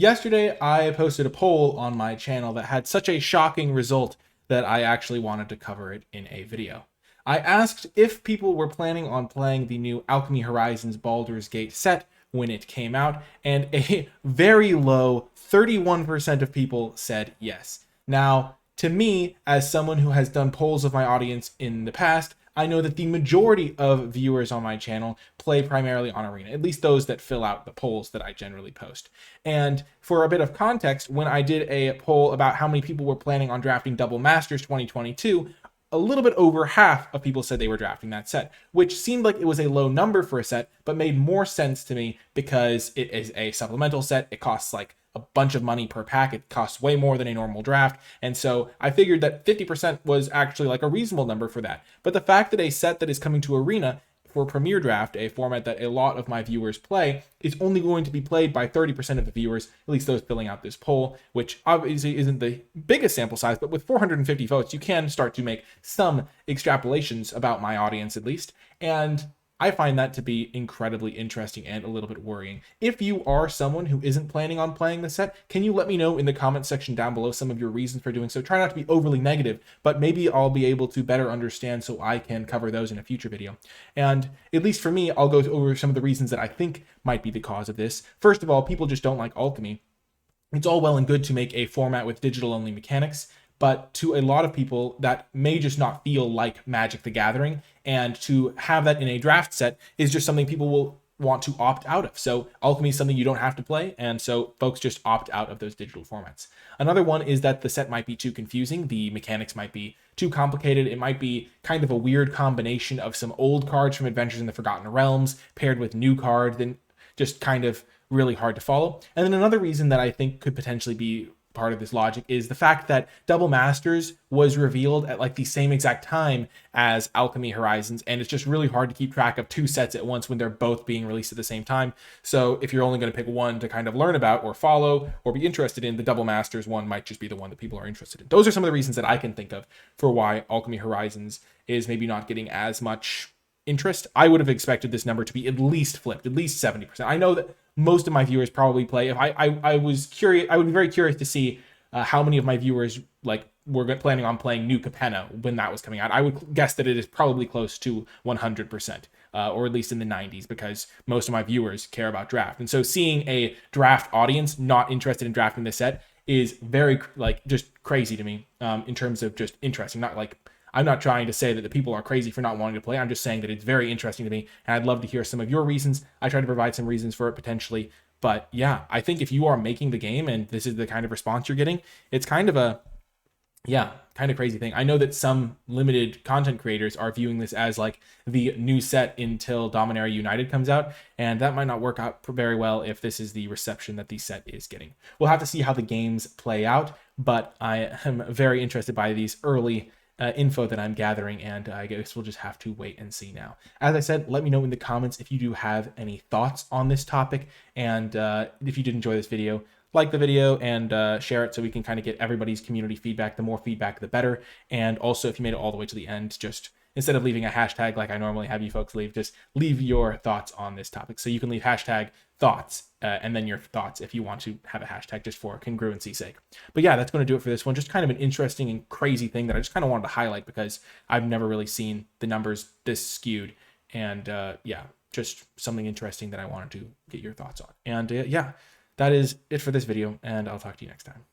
Yesterday, I posted a poll on my channel that had such a shocking result that I actually wanted to cover it in a video. I asked if people were planning on playing the new Alchemy Horizons Baldur's Gate set when it came out, and a very low 31% of people said yes. Now, to me, as someone who has done polls of my audience in the past, I know that the majority of viewers on my channel play primarily on Arena, at least those that fill out the polls that I generally post. And for a bit of context, when I did a poll about how many people were planning on drafting Double Masters 2022, a little bit over half of people said they were drafting that set, which seemed like it was a low number for a set, but made more sense to me because it is a supplemental set. It costs like a bunch of money per pack. It costs way more than a normal draft. And so I figured that 50% was actually like a reasonable number for that. But the fact that a set that is coming to Arena for Premier Draft, a format that a lot of my viewers play, is only going to be played by 30% of the viewers, at least those filling out this poll, which obviously isn't the biggest sample size, but with 450 votes, you can start to make some extrapolations about my audience at least. And I find that to be incredibly interesting and a little bit worrying. If you are someone who isn't planning on playing the set, can you let me know in the comment section down below some of your reasons for doing so? Try not to be overly negative, but maybe I'll be able to better understand so I can cover those in a future video. And at least for me, I'll go over some of the reasons that I think might be the cause of this. First of all, people just don't like Alchemy. It's all well and good to make a format with digital-only mechanics, but to a lot of people, that may just not feel like Magic the Gathering, and to have that in a draft set is just something people will want to opt out of. So Alchemy is something you don't have to play, and so folks just opt out of those digital formats. Another one is that the set might be too confusing. The mechanics might be too complicated. It might be kind of a weird combination of some old cards from Adventures in the Forgotten Realms paired with new cards, then just kind of really hard to follow. And then another reason that I think could potentially be part of this logic is the fact that Double Masters was revealed at like the same exact time as Alchemy Horizons, and it's just really hard to keep track of two sets at once when they're both being released at the same time. So if you're only going to pick one to kind of learn about or follow or be interested in, the Double Masters one might just be the one that people are interested in. Those are some of the reasons that I can think of for why Alchemy Horizons is maybe not getting as much interest. I would have expected this number to be at least flipped, at least 70%. I know that most of my viewers probably play. If I was curious, I would be very curious to see how many of my viewers like were planning on playing New Capenna when that was coming out. I would guess that it is probably close to 100%, or at least in the 90s, because most of my viewers care about draft. And so seeing a draft audience not interested in drafting this set is very like just crazy to me, in terms of just interesting. Not like, I'm not trying to say that the people are crazy for not wanting to play. I'm just saying that it's very interesting to me, and I'd love to hear some of your reasons. I try to provide some reasons for it potentially. But yeah, I think if you are making the game and this is the kind of response you're getting, it's kind of a, yeah, kind of crazy thing. I know that some limited content creators are viewing this as like the new set until Dominaria United comes out, and that might not work out very well if this is the reception that the set is getting. We'll have to see how the games play out, but I am very interested by these early info that I'm gathering, and I guess we'll just have to wait and see now. As I said, let me know in the comments if you do have any thoughts on this topic, and if you did enjoy this video, like the video and share it so we can kind of get everybody's community feedback. The more feedback, the better. And also, if you made it all the way to the end, just instead of leaving a hashtag like I normally have you folks leave, just leave your thoughts on this topic. So you can leave hashtag thoughts and then your thoughts if you want to have a hashtag just for congruency's sake. But yeah, that's going to do it for this one. Just kind of an interesting and crazy thing that I just kind of wanted to highlight because I've never really seen the numbers this skewed. And yeah, just something interesting that I wanted to get your thoughts on. And yeah, that is it for this video, and I'll talk to you next time.